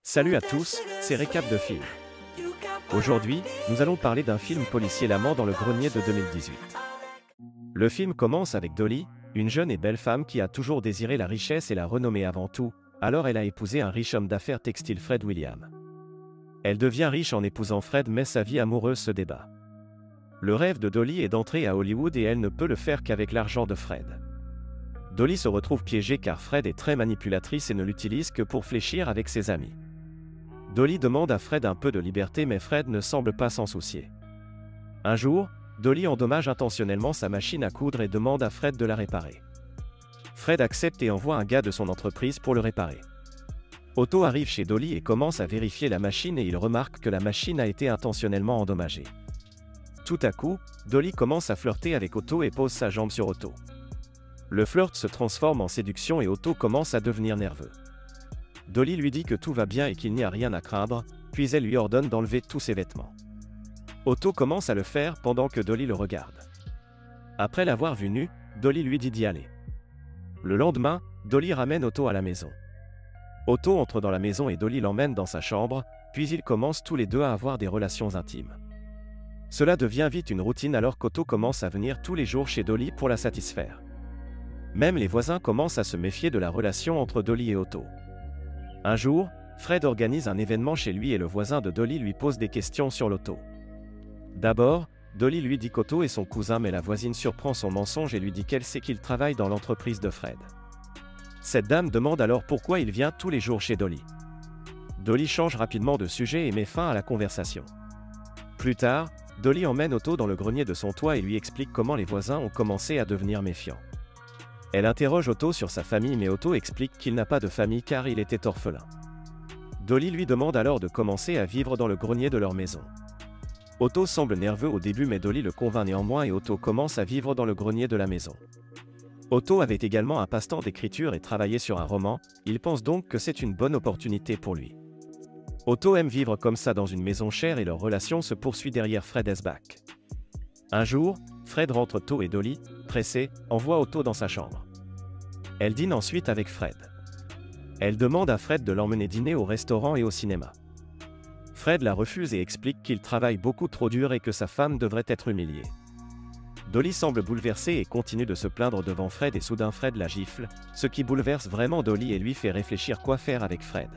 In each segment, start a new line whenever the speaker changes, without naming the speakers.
Salut à tous, c'est Récap de film. Aujourd'hui, nous allons parler d'un film policier L'amant dans le grenier de 2018. Le film commence avec Dolly, une jeune et belle femme qui a toujours désiré la richesse et la renommée avant tout, alors elle a épousé un riche homme d'affaires textile Fred William. Elle devient riche en épousant Fred mais sa vie amoureuse se débat. Le rêve de Dolly est d'entrer à Hollywood et elle ne peut le faire qu'avec l'argent de Fred. Dolly se retrouve piégée car Fred est très manipulatrice et ne l'utilise que pour fléchir avec ses amis. Dolly demande à Fred un peu de liberté mais Fred ne semble pas s'en soucier. Un jour, Dolly endommage intentionnellement sa machine à coudre et demande à Fred de la réparer. Fred accepte et envoie un gars de son entreprise pour le réparer. Otto arrive chez Dolly et commence à vérifier la machine et il remarque que la machine a été intentionnellement endommagée. Tout à coup, Dolly commence à flirter avec Otto et pose sa jambe sur Otto. Le flirt se transforme en séduction et Otto commence à devenir nerveux. Dolly lui dit que tout va bien et qu'il n'y a rien à craindre, puis elle lui ordonne d'enlever tous ses vêtements. Otto commence à le faire pendant que Dolly le regarde. Après l'avoir vu nu, Dolly lui dit d'y aller. Le lendemain, Dolly ramène Otto à la maison. Otto entre dans la maison et Dolly l'emmène dans sa chambre, puis ils commencent tous les deux à avoir des relations intimes. Cela devient vite une routine alors qu'Otto commence à venir tous les jours chez Dolly pour la satisfaire. Même les voisins commencent à se méfier de la relation entre Dolly et Otto. Un jour, Fred organise un événement chez lui et le voisin de Dolly lui pose des questions sur l'auto. D'abord, Dolly lui dit qu'Otto est son cousin mais la voisine surprend son mensonge et lui dit qu'elle sait qu'il travaille dans l'entreprise de Fred. Cette dame demande alors pourquoi il vient tous les jours chez Dolly. Dolly change rapidement de sujet et met fin à la conversation. Plus tard, Dolly emmène Otto dans le grenier de son toit et lui explique comment les voisins ont commencé à devenir méfiants. Elle interroge Otto sur sa famille mais Otto explique qu'il n'a pas de famille car il était orphelin. Dolly lui demande alors de commencer à vivre dans le grenier de leur maison. Otto semble nerveux au début mais Dolly le convainc néanmoins et Otto commence à vivre dans le grenier de la maison. Otto avait également un passe-temps d'écriture et travaillait sur un roman, il pense donc que c'est une bonne opportunité pour lui. Otto aime vivre comme ça dans une maison chère et leur relation se poursuit derrière Fred Esbach. Un jour, Fred rentre tôt et Dolly, pressée, envoie Otto dans sa chambre. Elle dîne ensuite avec Fred. Elle demande à Fred de l'emmener dîner au restaurant et au cinéma. Fred la refuse et explique qu'il travaille beaucoup trop dur et que sa femme devrait être humiliée. Dolly semble bouleversée et continue de se plaindre devant Fred et soudain Fred la gifle, ce qui bouleverse vraiment Dolly et lui fait réfléchir quoi faire avec Fred.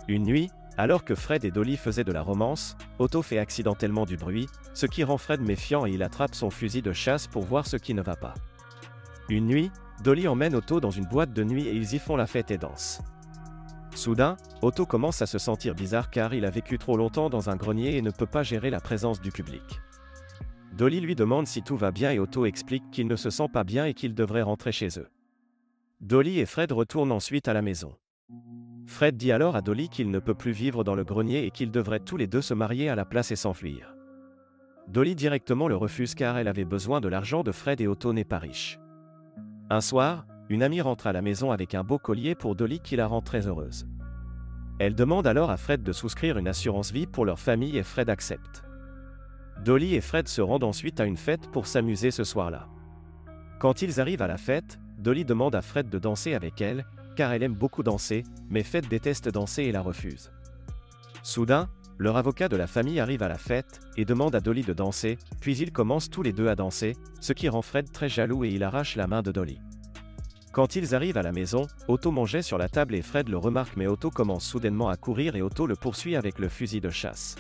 Une nuit, alors que Fred et Dolly faisaient de la romance, Otto fait accidentellement du bruit, ce qui rend Fred méfiant et il attrape son fusil de chasse pour voir ce qui ne va pas. Une nuit, Dolly emmène Otto dans une boîte de nuit et ils y font la fête et dansent. Soudain, Otto commence à se sentir bizarre car il a vécu trop longtemps dans un grenier et ne peut pas gérer la présence du public. Dolly lui demande si tout va bien et Otto explique qu'il ne se sent pas bien et qu'il devrait rentrer chez eux. Dolly et Fred retournent ensuite à la maison. Fred dit alors à Dolly qu'il ne peut plus vivre dans le grenier et qu'ils devraient tous les deux se marier à la place et s'enfuir. Dolly directement le refuse car elle avait besoin de l'argent de Fred et Otto n'est pas riche. Un soir, une amie rentre à la maison avec un beau collier pour Dolly qui la rend très heureuse. Elle demande alors à Fred de souscrire une assurance vie pour leur famille et Fred accepte. Dolly et Fred se rendent ensuite à une fête pour s'amuser ce soir-là. Quand ils arrivent à la fête, Dolly demande à Fred de danser avec elle, car elle aime beaucoup danser, mais Fred déteste danser et la refuse. Soudain, leur avocat de la famille arrive à la fête et demande à Dolly de danser, puis ils commencent tous les deux à danser, ce qui rend Fred très jaloux et il arrache la main de Dolly. Quand ils arrivent à la maison, Otto mangeait sur la table et Fred le remarque mais Otto commence soudainement à courir et Otto le poursuit avec le fusil de chasse.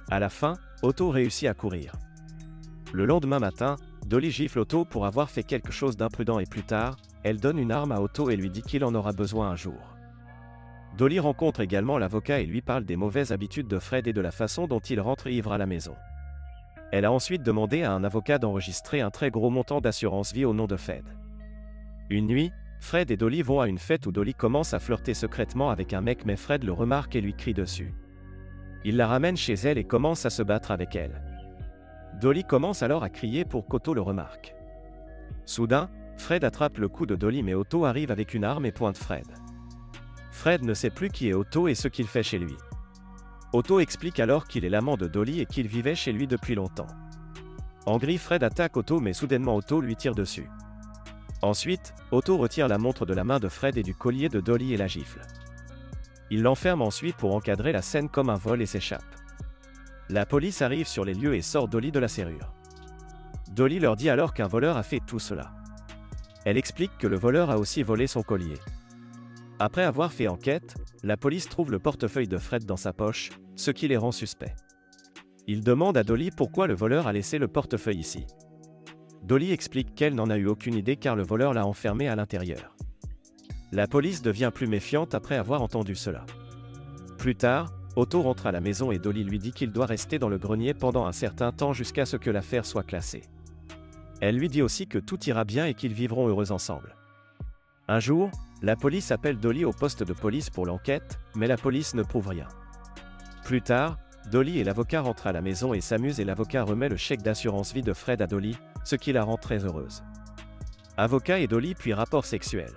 À la fin, Otto réussit à courir. Le lendemain matin, Dolly gifle Otto pour avoir fait quelque chose d'imprudent et plus tard, elle donne une arme à Otto et lui dit qu'il en aura besoin un jour. Dolly rencontre également l'avocat et lui parle des mauvaises habitudes de Fred et de la façon dont il rentre ivre à la maison. Elle a ensuite demandé à un avocat d'enregistrer un très gros montant d'assurance vie au nom de Fred. Une nuit, Fred et Dolly vont à une fête où Dolly commence à flirter secrètement avec un mec mais Fred le remarque et lui crie dessus. Il la ramène chez elle et commence à se battre avec elle. Dolly commence alors à crier pour qu'Otto le remarque. Soudain, Fred attrape le cou de Dolly mais Otto arrive avec une arme et pointe Fred. Fred ne sait plus qui est Otto et ce qu'il fait chez lui. Otto explique alors qu'il est l'amant de Dolly et qu'il vivait chez lui depuis longtemps. En gris, Fred attaque Otto mais soudainement Otto lui tire dessus. Ensuite, Otto retire la montre de la main de Fred et du collier de Dolly et la gifle. Il l'enferme ensuite pour encadrer la scène comme un vol et s'échappe. La police arrive sur les lieux et sort Dolly de la serrure. Dolly leur dit alors qu'un voleur a fait tout cela. Elle explique que le voleur a aussi volé son collier. Après avoir fait enquête, la police trouve le portefeuille de Fred dans sa poche, ce qui les rend suspects. Ils demandent à Dolly pourquoi le voleur a laissé le portefeuille ici. Dolly explique qu'elle n'en a eu aucune idée car le voleur l'a enfermé à l'intérieur. La police devient plus méfiante après avoir entendu cela. Plus tard, Otto rentre à la maison et Dolly lui dit qu'il doit rester dans le grenier pendant un certain temps jusqu'à ce que l'affaire soit classée. Elle lui dit aussi que tout ira bien et qu'ils vivront heureux ensemble. Un jour, la police appelle Dolly au poste de police pour l'enquête, mais la police ne prouve rien. Plus tard, Dolly et l'avocat rentrent à la maison et s'amusent et l'avocat remet le chèque d'assurance vie de Fred à Dolly, ce qui la rend très heureuse. Avocat et Dolly puis rapport sexuel.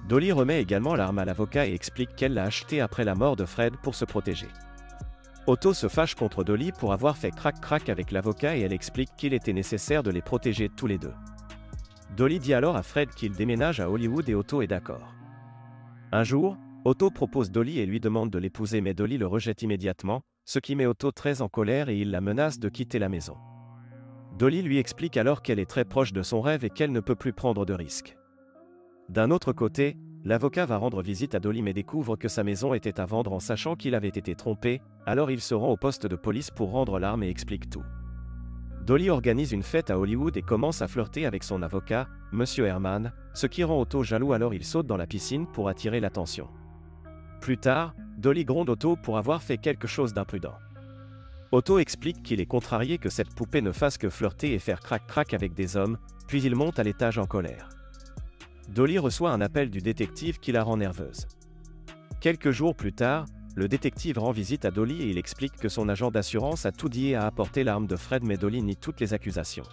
Dolly remet également l'arme à l'avocat et explique qu'elle l'a achetée après la mort de Fred pour se protéger. Otto se fâche contre Dolly pour avoir fait crac-crac avec l'avocat et elle explique qu'il était nécessaire de les protéger tous les deux. Dolly dit alors à Fred qu'il déménage à Hollywood et Otto est d'accord. Un jour, Otto propose Dolly et lui demande de l'épouser mais Dolly le rejette immédiatement, ce qui met Otto très en colère et il la menace de quitter la maison. Dolly lui explique alors qu'elle est très proche de son rêve et qu'elle ne peut plus prendre de risques. D'un autre côté, l'avocat va rendre visite à Dolly mais découvre que sa maison était à vendre en sachant qu'il avait été trompé, alors il se rend au poste de police pour rendre l'arme et explique tout. Dolly organise une fête à Hollywood et commence à flirter avec son avocat, Monsieur Herman, ce qui rend Otto jaloux alors il saute dans la piscine pour attirer l'attention. Plus tard, Dolly gronde Otto pour avoir fait quelque chose d'imprudent. Otto explique qu'il est contrarié que cette poupée ne fasse que flirter et faire crac-crac avec des hommes, puis il monte à l'étage en colère. Dolly reçoit un appel du détective qui la rend nerveuse. Quelques jours plus tard, le détective rend visite à Dolly et il explique que son agent d'assurance a tout dit et a apporté l'arme de Fred mais Dolly nie toutes les accusations.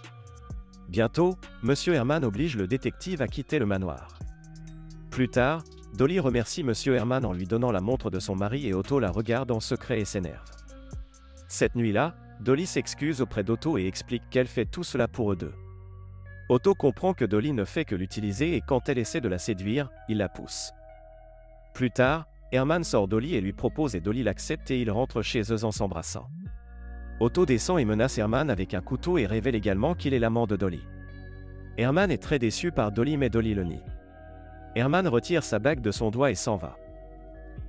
Bientôt, Monsieur Herman oblige le détective à quitter le manoir. Plus tard, Dolly remercie Monsieur Herman en lui donnant la montre de son mari et Otto la regarde en secret et s'énerve. Cette nuit-là, Dolly s'excuse auprès d'Otto et explique qu'elle fait tout cela pour eux deux. Otto comprend que Dolly ne fait que l'utiliser et quand elle essaie de la séduire, il la pousse. Plus tard, Herman sort Dolly et lui propose et Dolly l'accepte et ils rentrent chez eux en s'embrassant. Otto descend et menace Herman avec un couteau et révèle également qu'il est l'amant de Dolly. Herman est très déçu par Dolly mais Dolly le nie. Herman retire sa bague de son doigt et s'en va.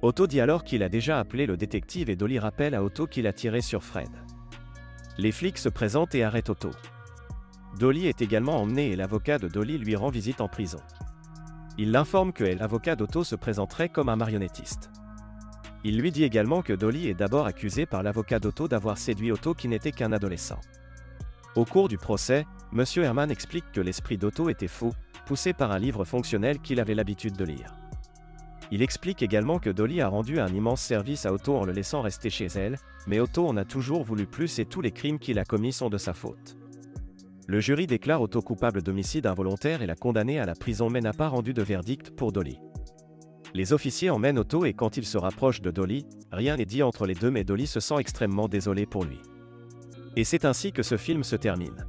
Otto dit alors qu'il a déjà appelé le détective et Dolly rappelle à Otto qu'il a tiré sur Fred. Les flics se présentent et arrêtent Otto. Dolly est également emmenée et l'avocat de Dolly lui rend visite en prison. Il l'informe que l'avocat d'Otto se présenterait comme un marionnettiste. Il lui dit également que Dolly est d'abord accusée par l'avocat d'Otto d'avoir séduit Otto qui n'était qu'un adolescent. Au cours du procès, M. Herman explique que l'esprit d'Otto était faux, poussé par un livre fonctionnel qu'il avait l'habitude de lire. Il explique également que Dolly a rendu un immense service à Otto en le laissant rester chez elle, mais Otto en a toujours voulu plus et tous les crimes qu'il a commis sont de sa faute. Le jury déclare Otto coupable d'homicide involontaire et l'a condamné à la prison mais n'a pas rendu de verdict pour Dolly. Les officiers emmènent Otto et quand il se rapproche de Dolly, rien n'est dit entre les deux mais Dolly se sent extrêmement désolée pour lui. Et c'est ainsi que ce film se termine.